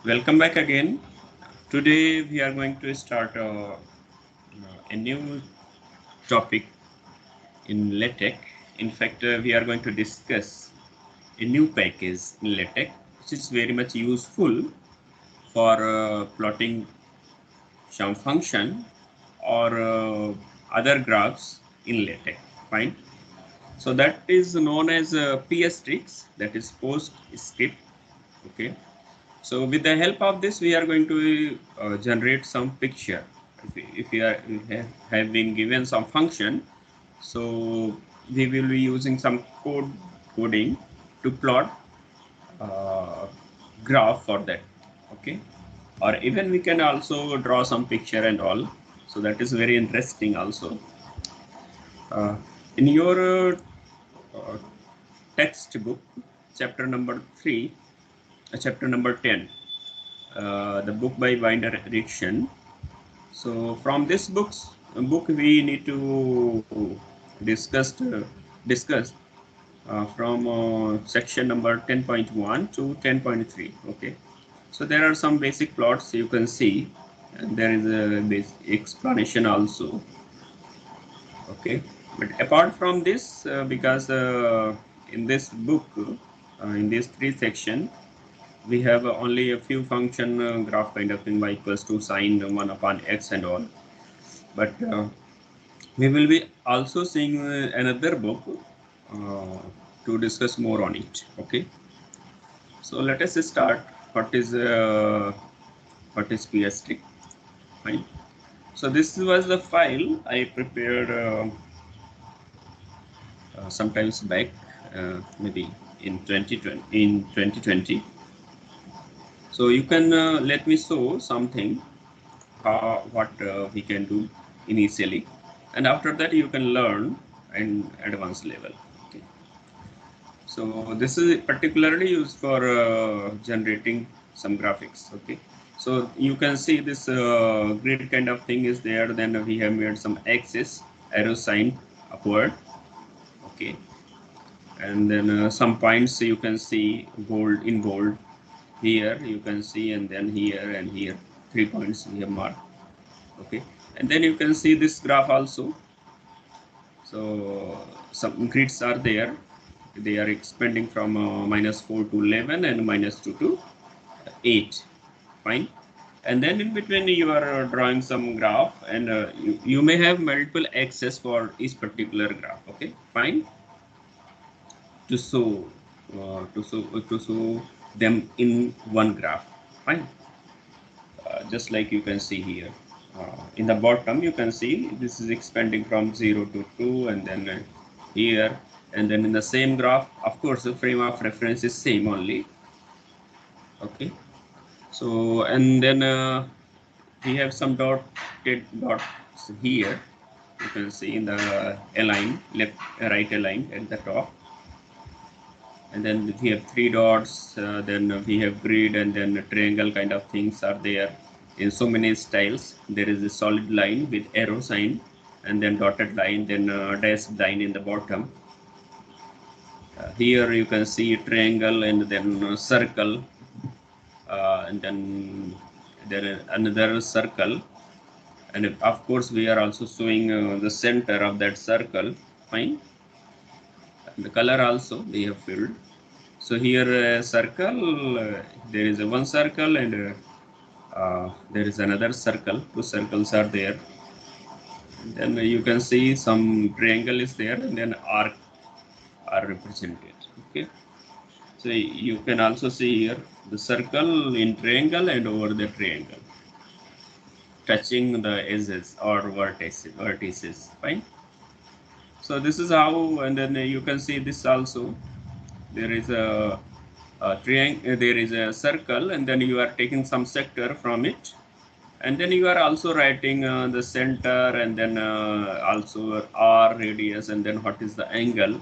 Welcome back again. Today we are going to start a new topic in LaTeX. In fact, we are going to discuss a new package in LaTeX, which is very much useful for plotting some function or other graphs in LaTeX. Fine. So that is known as PStrix, that is post script. Okay. So with the help of this, we are going to generate some picture. If we have been given some function, so we will be using some coding to plot uh, graph for that. Okay, or even we can also draw some picture and all. So that is very interesting also. In your uh, textbook, chapter number 3, chapter number 10. The book by Binder Edition. So from this book we need to discuss from section number 10.1 to 10.3. Okay, so there are some basic plots you can see, and there is a basic explanation also. Okay, but apart from this, because in this book, in these three sections, we have only a few function graph kind of thing, y equals to sine 1 upon x and all. But we will be also seeing another book uh, to discuss more on it. Okay. So let us start. What is PST? Fine. So this was the file I prepared sometimes back, maybe in 2020. So you can let me show something what we can do initially, and after that you can learn in advanced level. Okay. So this is particularly used for generating some graphics. Okay. So you can see this grid kind of thing is there. Then we have made some axis arrow sign upward. Okay. And then some points you can see bold here you can see, and then here and here 3 points we have marked. Okay, and then you can see this graph also. So some grids are there, they are expanding from -4 to 11 and -2 to 8. Fine. And then in between you are drawing some graph, and you may have multiple axes for each particular graph. Okay, fine. To show them in one graph. Fine. Just like you can see here. In the bottom, you can see this is expanding from 0 to 2, and then here, and then in the same graph, of course, the frame of reference is same only. Okay. So, and then we have some dots here. You can see in the align, left, right align at the top. And then we have three dots, then we have grid, and then triangle kind of things are there in so many styles. There is a solid line with arrow sign, and then dotted line, then dashed line in the bottom. Here you can see triangle and then circle, and then there is another circle, and of course we are also showing the center of that circle. Fine. And the color also we have filled. So here circle, there is a one circle, and there is another circle. Two circles are there. And then you can see some triangle is there, and then arc are represented. Okay. So you can also see here the circle in triangle and over the triangle, touching the edges or vertices. Fine. So this is how, and then you can see this also. There is a triangle, there is a circle, and then you are taking some sector from it, and then you are also writing the center, and then also r radius, and then what is the angle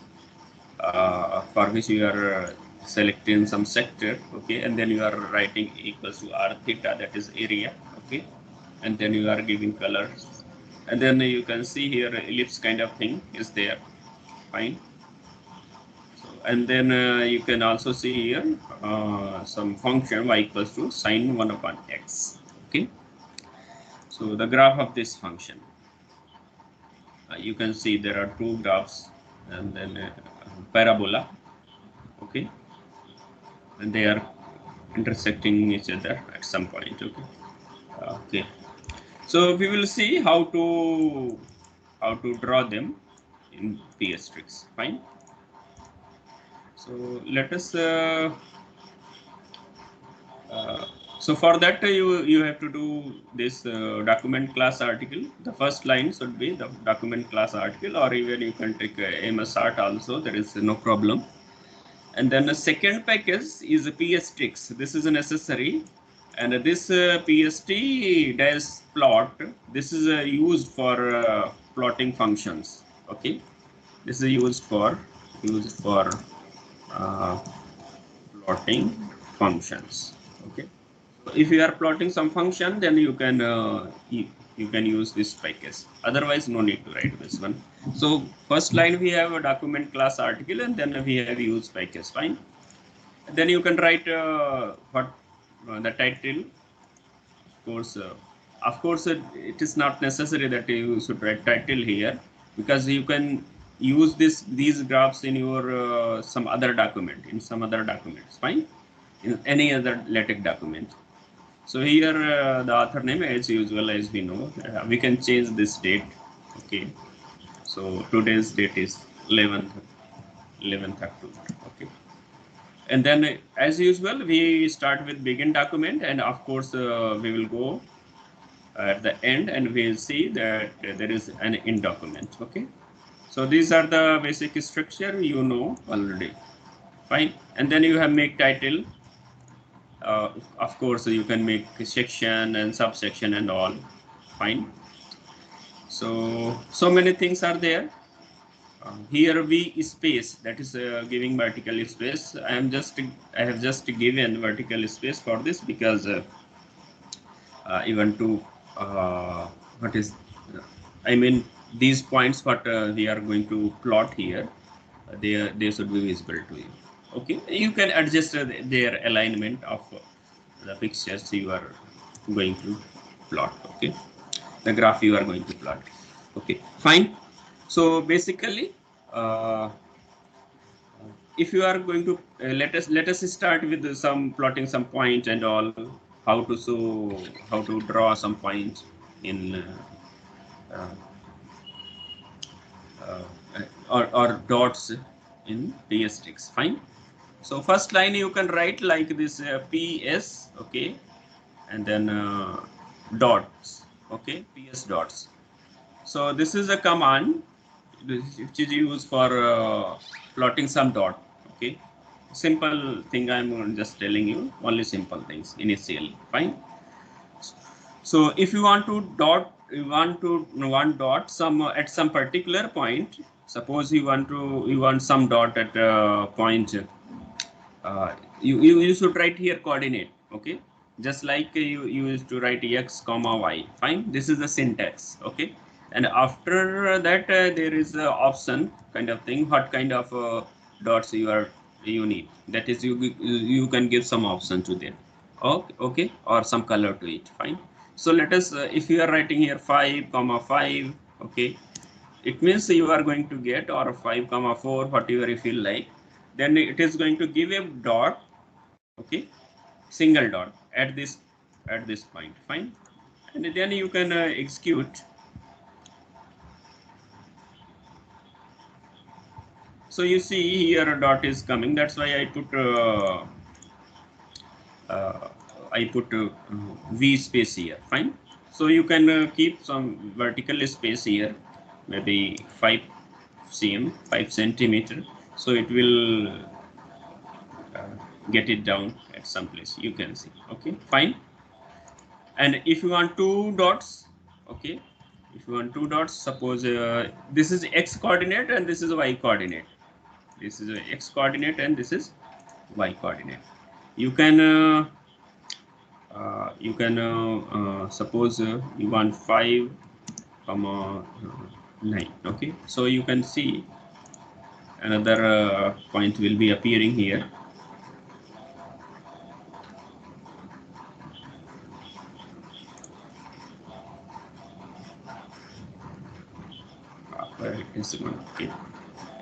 for which you are selecting some sector. Okay, and then you are writing equals to r theta, that is area. Okay, and then you are giving colors, and then you can see here ellipse kind of thing is there. Fine. and then you can also see here some function y equals to sine 1 upon x. Okay, so the graph of this function, you can see there are two graphs and then parabola. Okay, and they are intersecting each other at some point. Okay, okay. So we will see how to draw them in PS tricks. Fine. So let us. So for that you have to do this document class article. The first line should be the document class article, or even you can take MS Art also. There is no problem. And then the second package is PSTricks. This is necessary, and this PST dash plot. This is used for plotting functions. Okay, this is used for uh, plotting functions. Okay, if you are plotting some function, then you can use this package. Otherwise, no need to write this one. So first line we have a document class article, and then we have use package. Fine. And then you can write what the title. Of course, it is not necessary that you should write title here, because you can use these graphs in your some other document, in some other documents. Fine, in any other LaTeX document. So here the author name, as usual, as we know, we can change this date. Okay, so today's date is 11th October. Okay, and then as usual we start with begin document, and of course we will go at the end and we'll see that there is an end document. Okay, so these are the basic structure you know already. Fine, and then you have make title. Of course you can make section and subsection and all. Fine, so many things are there. Here v space, that is giving vertical space. I have just given vertical space for this because you want to what is I mean these points what we are going to plot here, they should be visible to you. Okay, you can adjust their alignment of the pictures you are going to plot. Okay, the graph you are going to plot. Okay, fine. So basically if you are going to let us start with some plotting some point and all, how to draw some point in or dots in PSTricks. Fine. So first line you can write like this PS. Okay, and then dots. Okay, PS dots. So this is a command which is used for plotting some dot. Okay, simple thing I'm just telling you, only simple things initially. Fine. So if you want to want dot some at some particular point, suppose you want some dot at a point, you should write here coordinate. Okay, just like you used to write x comma y. Fine, this is the syntax. Okay, and after that there is a option kind of thing, what kind of dots you need. That is you can give some option to them. Okay, or some color to it. Fine. So let us if you are writing here 5 comma 5. Okay, it means you are going to get, or 5 comma 4, whatever you feel like, then it is going to give a dot. Okay, single dot at this point. Fine, and then you can execute. So you see here a dot is coming. That's why I put V space here. Fine. So you can keep some vertical space here, maybe 5 centimeter. So it will get it down at some place. You can see. Okay, fine. And if you want two dots, okay, if you want two dots, suppose this is x coordinate and this is y coordinate. This is x coordinate and this is y coordinate. You can suppose you want 5 comma 9. Okay, so you can see another point will be appearing here. Where it is going? Okay.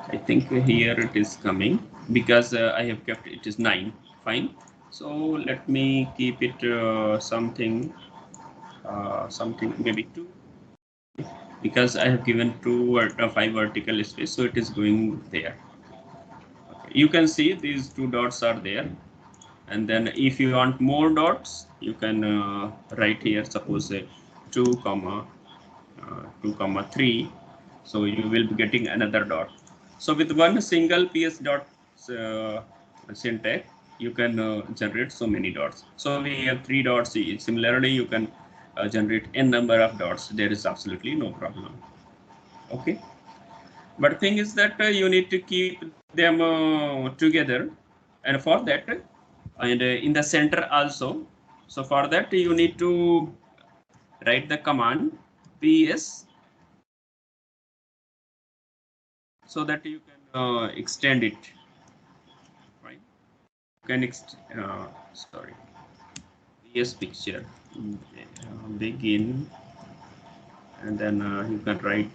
I think here it is coming because I have kept it is 9. Fine. So let me keep it something maybe 2, because I have given 2 or 5 vertical space, so it is going there. Okay. You can see these 2 dots are there, and then if you want more dots, you can write here, suppose 2 comma 3. So you will be getting another dot. So with one single PS dot syntax, you can generate so many dots. So we have 3 dots. Similarly, you can generate n number of dots. There is absolutely no problem. Okay. But thing is that you need to keep them together, and for that, and in the center also. So for that, you need to write the command ps, so that you can extend it, right? You can sorry, ps picture, begin, and then you can write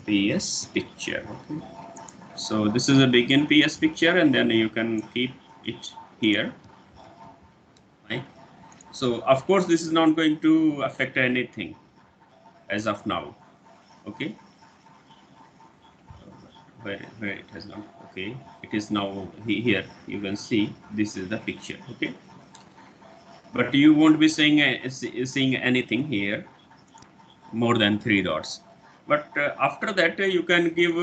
ps picture. Okay, so this is a begin ps picture, and then you can keep it here, right? So of course this is not going to affect anything as of now. Okay, where it has gone? Okay, it is now here. You can see this is the picture. Okay, but you won't be seeing anything here more than 3 dots. But after that, you can give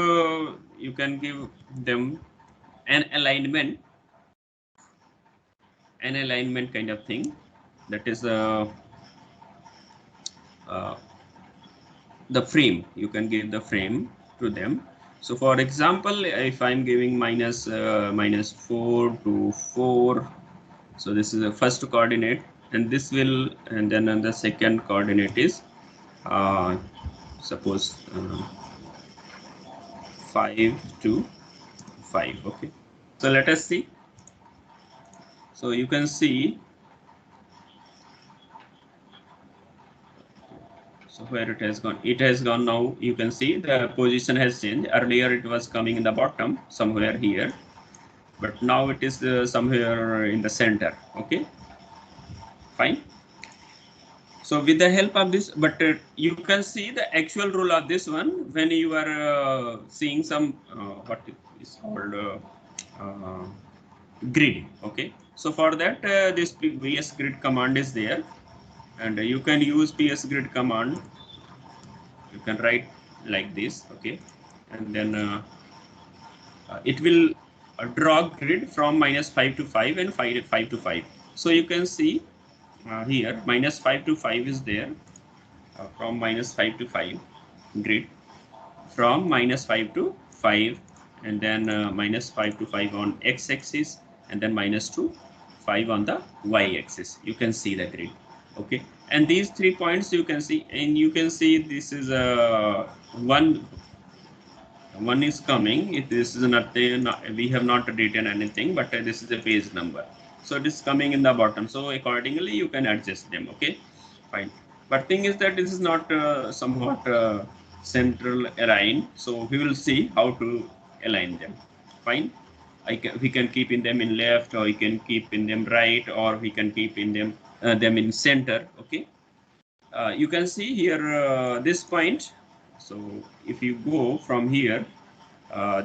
them an alignment kind of thing. That is uh, the frame. You can give the frame to them. So for example, if I'm giving minus 4 to 4, so this is the first coordinate, and this will, and then the second coordinate is suppose 5 to 5. Okay, so let us see. So you can see, so where it has gone now. You can see the position has changed. Earlier it was coming in the bottom somewhere here, but now it is somewhere in the center. Okay, fine. So with the help of this, but you can see the actual rule of this one when you are seeing some what is called uh, grid. Okay, so for that this ps grid command is there, and you can use ps grid command. You can write like this. Okay, and then it will draw grid from -5 to 5 and 5 to 5. So you can see here -5 to 5 is there, from -5 to 5 grid, from -5 to 5, and then -5 to 5 on x-axis, and then -2 5 on the y-axis. You can see the grid. Okay, and these 3 points you can see, and you can see this is a one is coming. This is not we have not written anything, but this is a page number, so it is coming in the bottom. So accordingly you can adjust them. Okay, fine. But thing is that this is not somewhat central aligned, so we will see how to align them. Fine. We can keep in them in left, or we can keep in them right, or we can keep in them in center. Okay, you can see here this point. So if you go from here,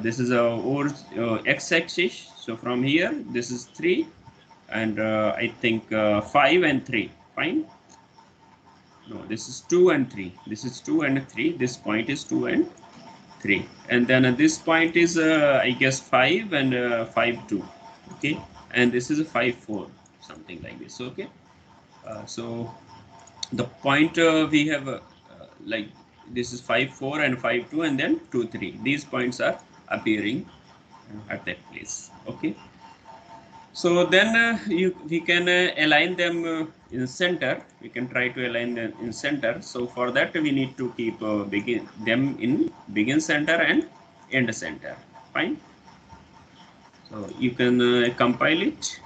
this is a x-axis. So from here, this is 3, and I think 5 and 3. Fine. No, this is 2 and 3. This is 2 and 3. This point is 2 and 3. And then this point is, I guess, 5 and 5, 2. Okay. And this is a 5, 4, something like this. Okay. So the point we have like this is 5, 4 and 5, 2, and then 2, 3. These points are appearing at that place. Okay. So then we can align them in center. We can try to align them in center. So for that we need to keep them in begin center and end center. Fine. So you can compile it,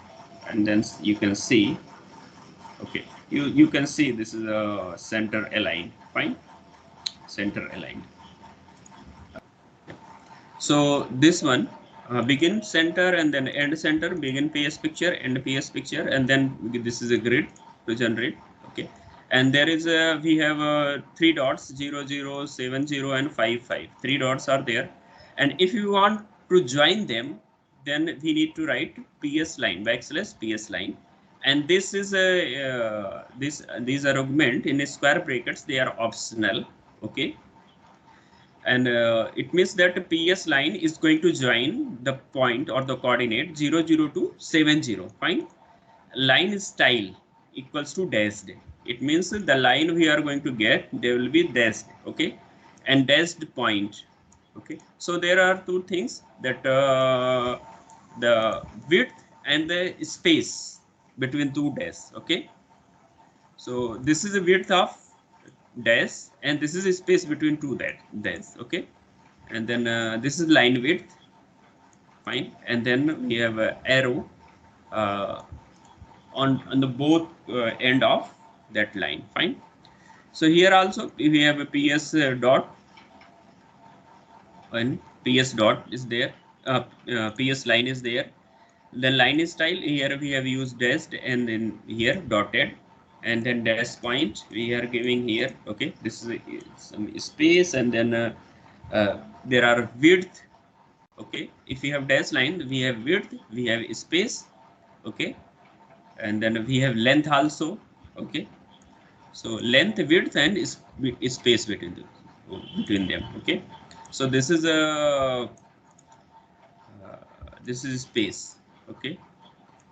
and then you can see. Okay, you can see this is a center aligned. Fine, center aligned. So this one, begin center and then end center, begin PS picture, end PS picture, and then this is a grid to generate. Okay, and there is we have three dots, 0, 0, 7, 0, and 5, 5. Three dots are there, and if you want to join them, then we need to write PS line backslash PS line, and this is a these are augment in square brackets. They are optional. Okay, and it means that PS line is going to join the point or the coordinate 0, 0 to 7, 0. Fine. Line style equals to dashed. It means the line we are going to get, they will be dashed. Okay, and dashed point. Okay, so there are two things, that the width and the space between two dashes. Okay, so this is the width of dash, and this is a space between two dash. Okay, and then this is line width. Fine, and then we have an arrow on the both end of that line. Fine, so here also we have a PS dot, and PS dot is there, PS line is there. Then line style, here we have used dashed, and then here dotted, and then dash point we are giving here. Okay, this is some space, and then there are width. Okay, if we have dash line, we have width, we have space. Okay, and then we have length also. Okay, so length, width, and space between them. Okay, so this is a this is space. Okay,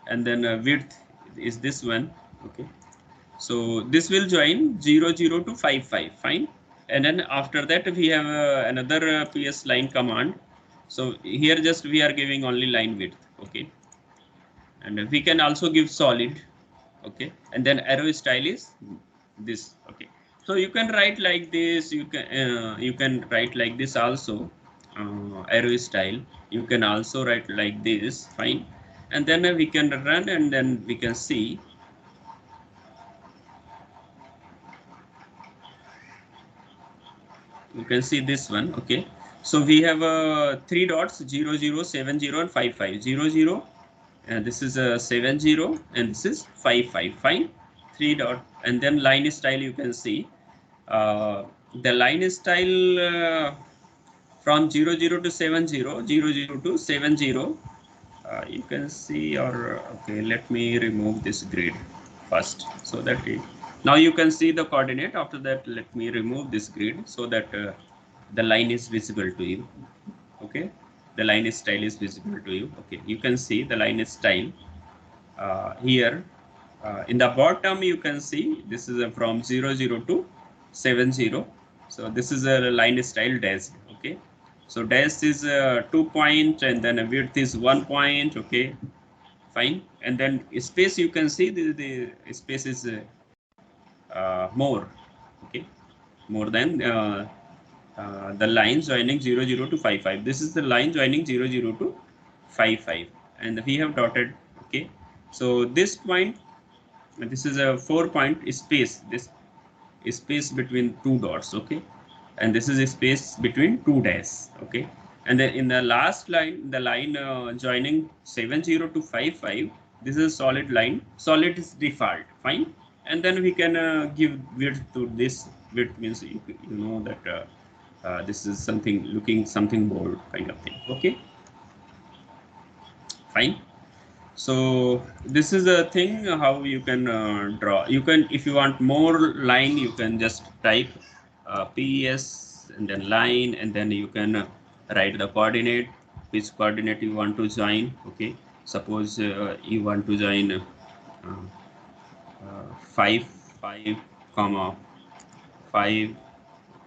and then width is this one. Okay, so this will join 0, 0 to 5, 5. Fine, and then after that we have another PS line command. So here just we are giving only line width. Okay, and we can also give solid. Okay, and then arrow style is this. Okay, so you can write like this, you can write like this also, arrow style. You can also write like this. Fine, and then we can run, and then we can see. You can see this one. Okay, so we have three dots, 0, 0, 7, 0, and 5, 5. 0, 0, and this is a 7, 0, and this is 5, 5. Fine, three dot, and then line style. You can see the line style from 0, 0 to 7, 0, 0, 0 to 7, 0. You can see, or okay, let me remove this grid first, so that now you can see the coordinate. After that, let me remove this grid so that the line is visible to you. Okay, the line style is visible to you. Okay, you can see the line style here. In the bottom, you can see this is from 0, 0 to 7, 0. So this is a line style dash. Okay, so dash is 2 point, and then width is 1 point. Okay, fine, and then space, you can see the space is more. Okay, more than the line joining 0, 0 to 5, 5. This is the line joining 0, 0 to 5, 5, and we have dotted. Okay, so this point, this is a 4 point space, this space between two dots. Okay, and this is a space between two dashes. Okay, and then in the last line, the line joining 7, 0 to 5, 5, this is a solid line. Solid is default. Fine, and then we can give width to this. Width means you know that this is something looking something bold kind of thing. Okay, fine. So this is a thing how you can draw. You can, if you want more line, you can just type PS and then line, and then you can write the coordinate, which coordinate you want to join. Okay, suppose you want to join 5, 5, comma 5.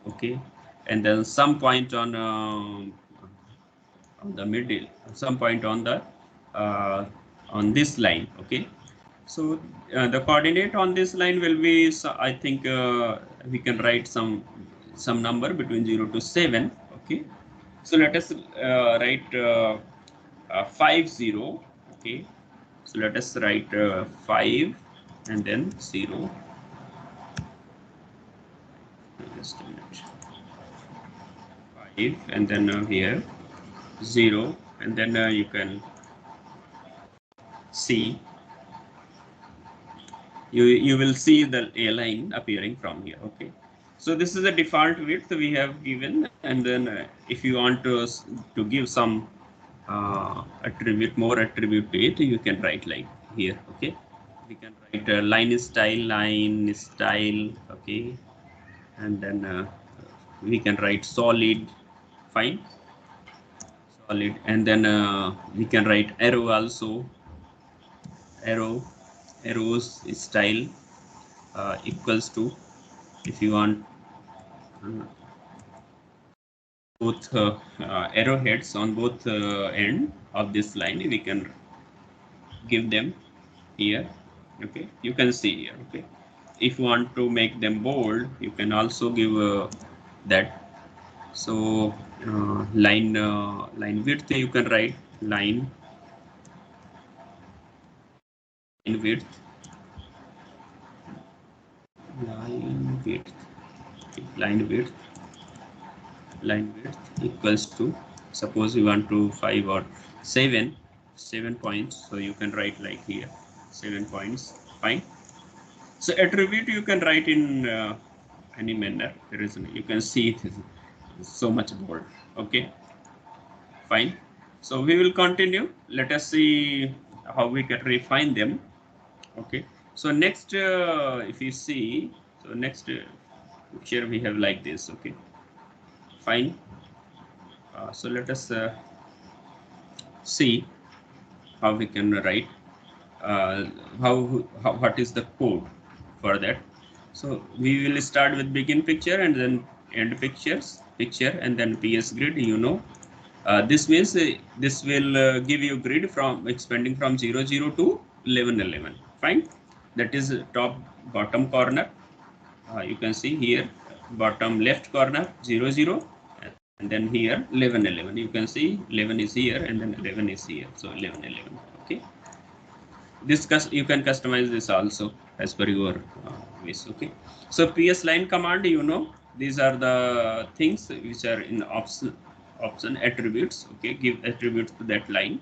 Okay, and then some point on the middle, some point on the on this line. Okay, so the coordinate on this line will be, so I think we can write some number between 0 to 7. Okay, So let us write 5 0. Okay, so let us write 5 and then 0. Just a minute. 5 and then here 0, and then you can see, you will see the A line appearing from here. Okay, so this is the default width we have given, and then if you want to give some attribute, more attribute to it, you can write like here. Okay, we can write line style. Okay, and then we can write solid. Fine, solid, and then we can write arrow also. Arrows style equals to, if you want uh, both arrowheads on both end of this line, we can give them here. Okay, you can see here. Okay, if you want to make them bold, you can also give that. So line width, you can write line width line width line width line width equals to, suppose you want to 5 or 7 points, so you can write like here 7 points. Fine. So attribute you can write in any manner. There is you can see it is so much bold. Okay, fine. So we will continue. Let us see how we can refine them. Okay, so next if you see, so next here we have like this. Okay, fine. So let us see how we can write uh, what is the code for that. So we will start with begin picture and then end picture and then PS grid. This means this will give you grid from expanding from 0 0 to 11 11. Fine, that is top bottom corner. You can see here bottom left corner 0 0, and then here 11 11. You can see 11 is here and then 11 is here, so 11 11. Okay, this you can customize this also as per your wish. Okay, so PS line command, these are the things which are in option attributes. Okay, give attributes to that line.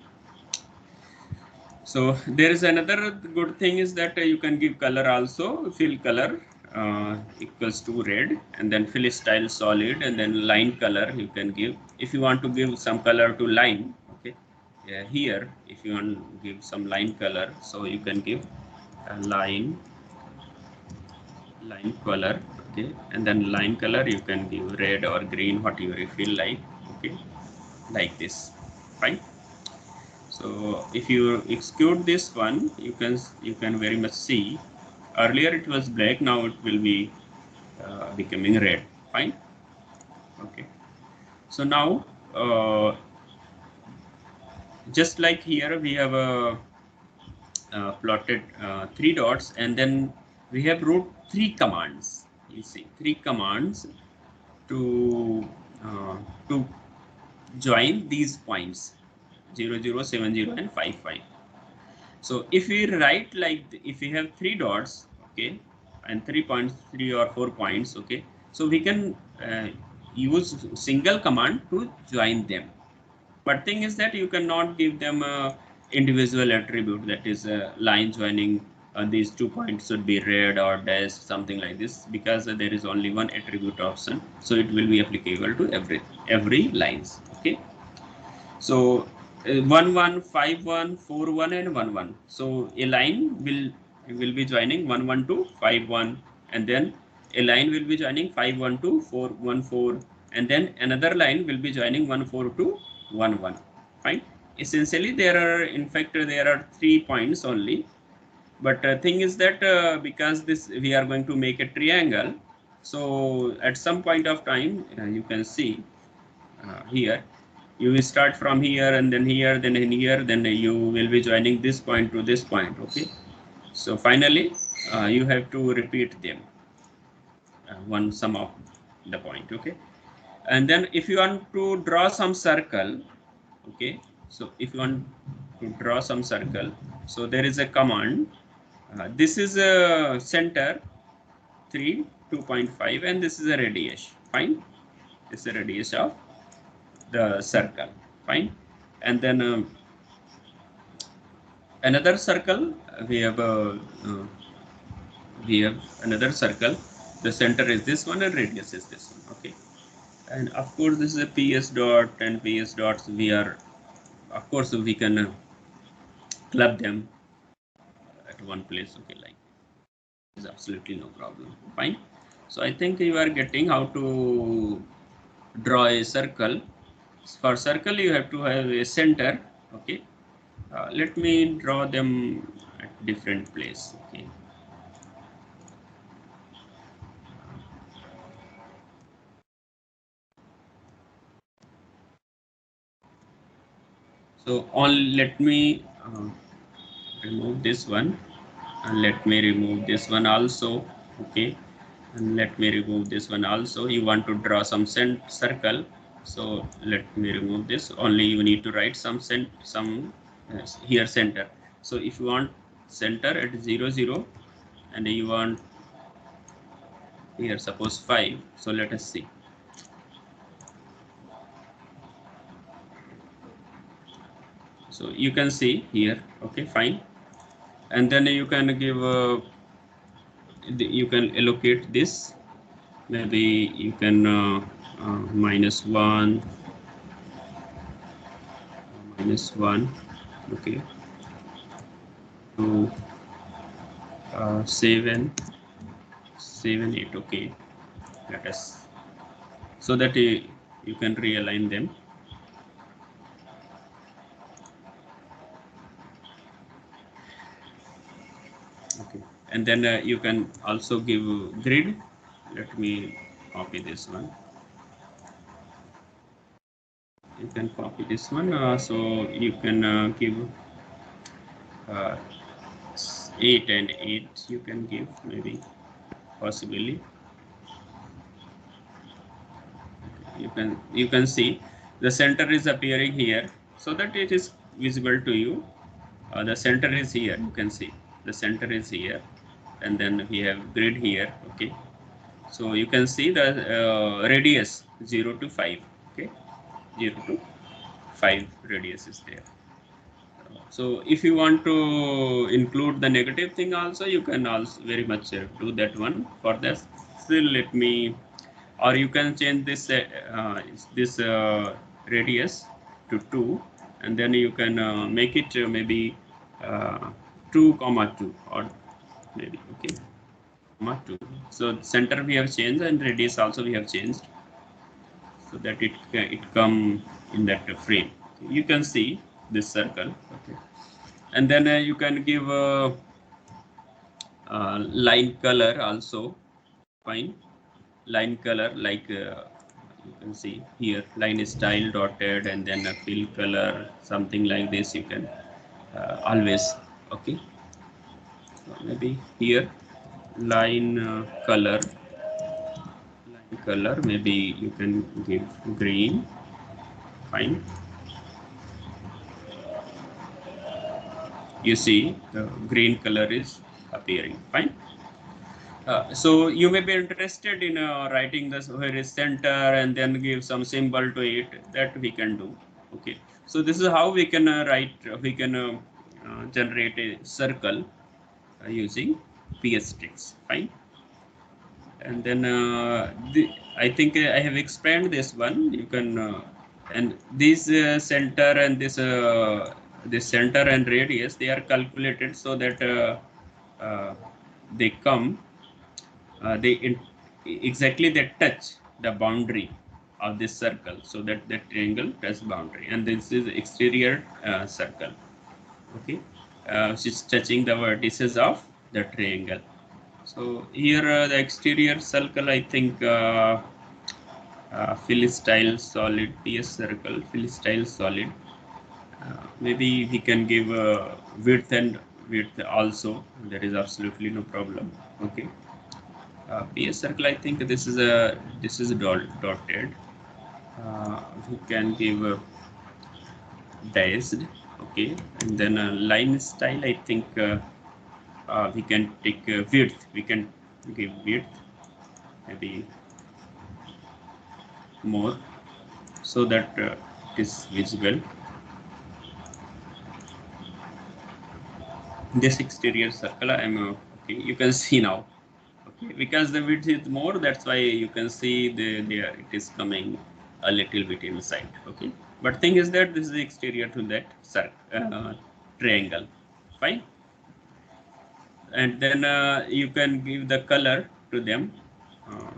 So there is another good thing is that you can give color also. Fill color equals to red, and then fill style solid, and then line color you can give. If you want to give some color to line, okay, here if you want to give some line color, so you can give a line color. Okay, and then line color you can give red or green, whatever you feel like. Okay, like this. Fine. So if you execute this one, you can very much see earlier it was black, now it will be becoming red. Fine. Okay, so now just like here we have a plotted 3 dots, and then we have wrote 3 commands. You see 3 commands to uh, to join these points 0 0 7 0 and 5 5. So if we write like, if we have 3 dots, okay, and 3 points, 3 or 4 points, okay, so we can use single command to join them. But thing is that you cannot give them a individual attribute, that is a line joining. These 2 points should be red or dash, something like this, because there is only one attribute option, so it will be applicable to every lines. Okay, so 1 1 5 1 4 1 and 1 1. So a line will be joining 1 1 to 5 1, and then a line will be joining 5 1 to 4 1 4, and then another line will be joining 1 4 to 1 1. Fine. Essentially, there are 3 points only. But thing is that because this we are going to make a triangle, so at some point of time you can see here, you will start from here and then here, then in here, then you will be joining this point to this point. Okay, so finally you have to repeat them one sum of the point. Okay, And then if you want to draw some circle, okay, so if you want to draw some circle, so there is a command. This is a center 3 2.5 and this is a radius. Fine, this is a radius of the circle. Fine. And then another circle, we have another circle. The center is this one and radius is this one. Okay. And of course this is a ps dot and ps dots. We are, of course, we can club them at one place. Okay, like is absolutely no problem. Fine. So I think you are getting how to draw a circle. For circle you have to have a center. Okay. Let me draw them at different place. Okay. So let me remove this one, and let me remove this one also. Okay. And let me remove this one also. You want to draw some circle, so let me remove this. Only you need to write some here center. So if you want center at 0 0 and you want here suppose 5, so let us see. So you can see here. Okay, fine. And then you can give you can allocate this. Maybe you can -1 -1. Okay, to 7 7 8. Okay, let us, so that you can realign them. Okay, and then you can also give grid. Let me copy this one. You can copy this one. So you can give 8 and 8. You can give, maybe, possibly. You can see the center is appearing here, so that it is visible to you. The center is here. You can see the center is here, and then we have grid here. Okay, so you can see the radius 0 to 5. Okay, 0 to 5 radius is there. So if you want to include the negative thing also, you can also very much do that one. For that, still let me, or you can change this radius to 2, and then you can make it maybe 2,2, or maybe, okay, 2. So center we have changed and radius also we have changed, so that it come in that frame. You can see this circle. Okay. And then you can give line color also. Fine. Line color, like you can see here, line style dotted, and then a fill color, something like this. You can always. Okay. So maybe here line color, maybe you can give green. Fine. You see the green color is appearing. Fine. So you may be interested in writing this where is center, and then give some symbol to it. That we can do. Okay. So this is how we can write. We can generate a circle using PS tricks. Fine. And then I think I have explained this one. You can and this center and this center and radius, they are calculated so that they come exactly they touch the boundary of this circle, so that the triangle touches boundary. And this is exterior circle. Okay, which is touching the vertices of the triangle. So here the exterior circle, I think fill style solid, PS circle, fill style solid. Maybe we can give width and width also. There is absolutely no problem. Okay. PS circle, I think this is dotted. We can give dashed, okay, and then line style. I think we can take width. We can give width maybe more so that it is visible. This exterior circle, I'm okay. You can see now, okay, because the width is more. That's why you can see there it is coming a little bit inside. Okay, but thing is that this is the exterior to that triangle. Fine, and then you can give the color to them. Uh,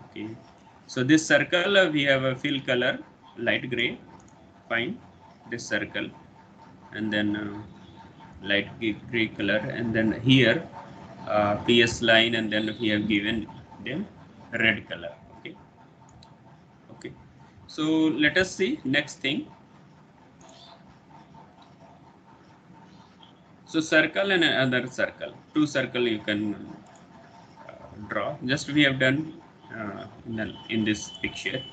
okay, so this circle we have a fill color light gray. Fine, this circle, and then light gray color, and then here PS line, and then we have given them red color. Okay, okay. So let us see next thing. So circle and another circle, two circle you can draw. Just we have done in this picture.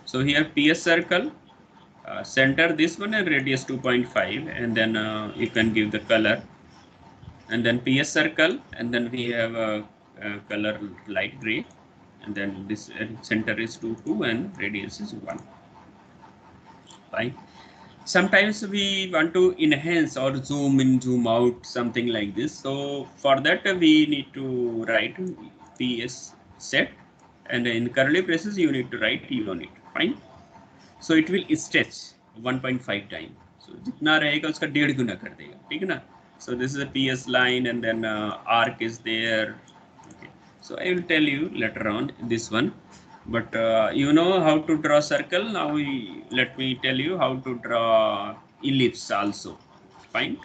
So here PS circle, center this one and radius 2.5, and then you can give the color, and then PS circle, and then we have a color light gray, and then this center is 2 and radius is 1. Fine. Sometimes we want to enhance or zoom in, zoom out, something like this. So for that we need to write PS set, and in curly braces you need to write unit. Fine. So it will stretch 1.5 times. So जितना रहेगा उसका 1.5 गुना कर देगा, ठीक है ना? So this is a PS line, and then arc is there. Okay. So I will tell you later on this one, but you know how to draw circle. Now let me tell you how to draw ellipse also. Fine.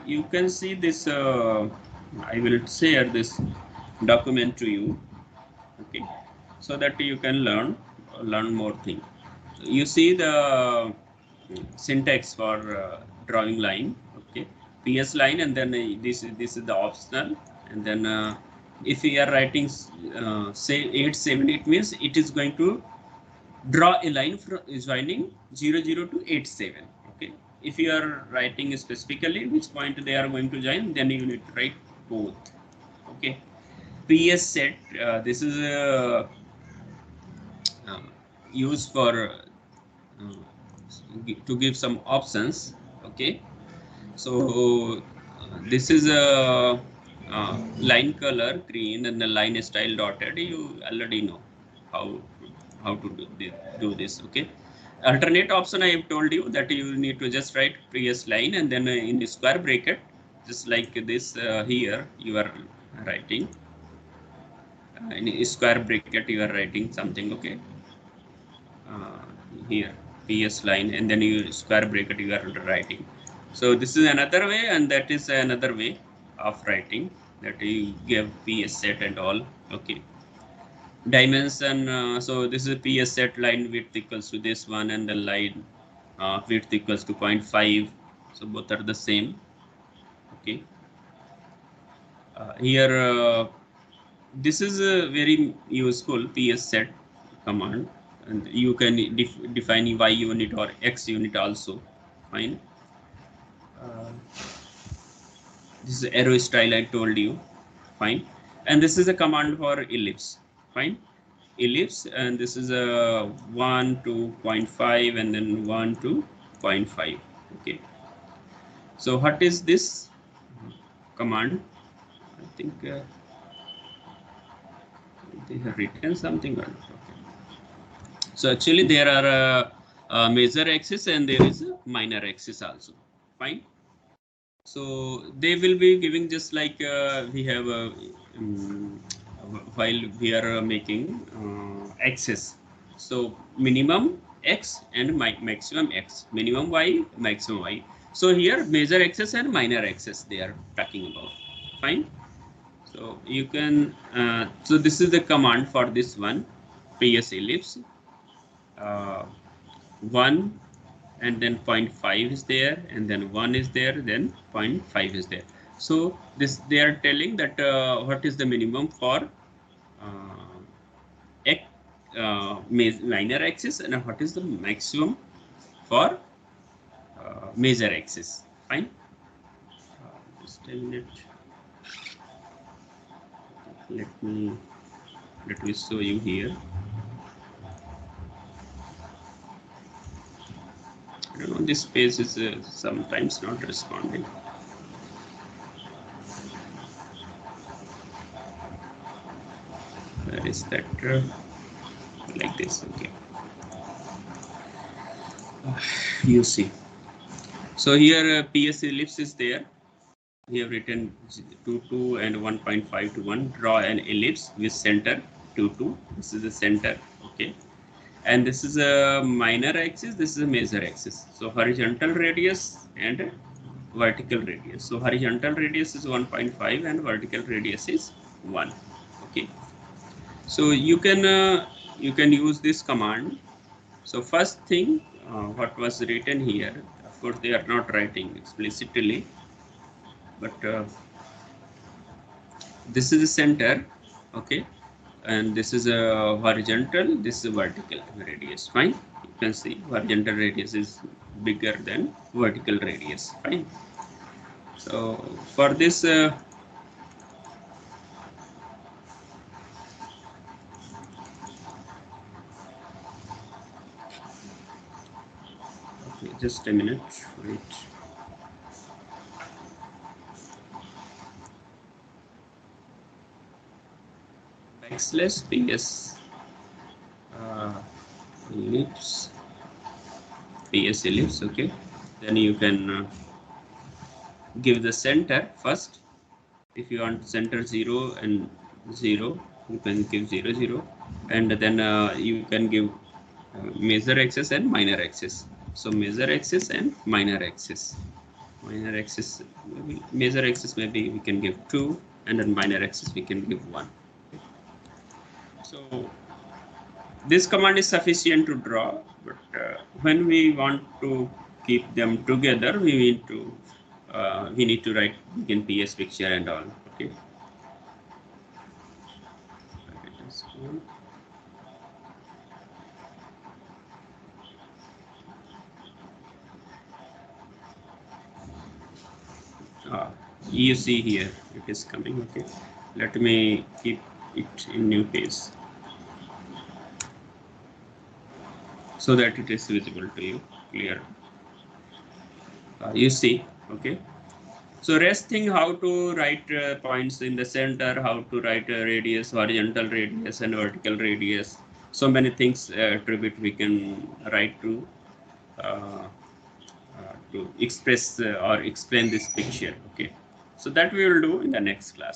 You can see this. I will share this document to you. Okay, so that you can learn more things. You see the syntax for drawing line. Okay, PS line, and then this is the optional, and then if we are writing say 870, it means it is going to draw a line from joining 00 to 87. Okay, if you are writing specifically which point they are going to join, then you need to write both. Okay, PS set, this is used for to give some options. Okay, so this is a line color green and the line style dotted. You already know how to do this. Okay, alternate option, I have told you that you need to just write previous line, and then in the square bracket, just like this here you are writing in a square bracket you are writing something. Okay, here PS line, and then you square bracket you are writing. So this is another way, and that is another way of writing, that you give PS set and all. Okay, dimension, so this is PS set line width equals to this one, and the line width equals to 0.5. So both are the same. Okay, here this is a very useful PS set command, and you can define Y unit or X unit also. Fine. This is arrow style I told you. Fine. And this is a command for ellipse. Fine. Ellipse, and this is a 1 to 0.5, and then 1 to 0.5. Okay. So what is this command? I think they have written something. Okay. So actually there are a major axis and there is a minor axis also. Fine. So they will be giving just like we have while we are making axis. So minimum X and maximum X, minimum Y, maximum Y. So here major axis and minor axis they are talking about. Fine. So you can, so this is the command for this one, PS ellipse. 1 and then 0.5 is there, and then 1 is there, then 0.5 is there. So this they are telling that what is the minimum for minor axis and what is the maximum for major axis. Fine. Just a minute. Let me show you here. I don't know, this page is sometimes not responding. Where is that? Like this, okay. You see. So here PS ellipse is there. We have written 2, 2 and 1.5 to 1. Draw an ellipse with center 2, 2. This is the center, okay. And this is a minor axis, this is a major axis. So horizontal radius and vertical radius. So horizontal radius is 1.5 and vertical radius is 1. Okay. So you can use this command. So first thing, what was written here, of course they are not writing explicitly, but this is the center, okay, and this is a horizontal, this is a vertical radius. Fine. You can see horizontal radius is bigger than vertical radius. Fine. So for this okay, just a minute, wait. Backslash PS ellipse, PS ellipse, okay. Then you can give the center first. If you want center 0 and 0, you can give 0, 0, and then you can give major axis and minor axis. So major axis and minor axis. Minor axis, major axis maybe we can give 2, and then minor axis we can give 1. So this command is sufficient to draw, but when we want to keep them together, we need to write in PS picture and all. Okay. You see here it is coming. Okay, let me keep it in new page so that it is visible to you clear. You see, okay. So rest thing, how to write points in the center, how to write a radius, horizontal radius and vertical radius. So many things attribute we can write to express or explain this picture. Okay, so that we will do in the next class.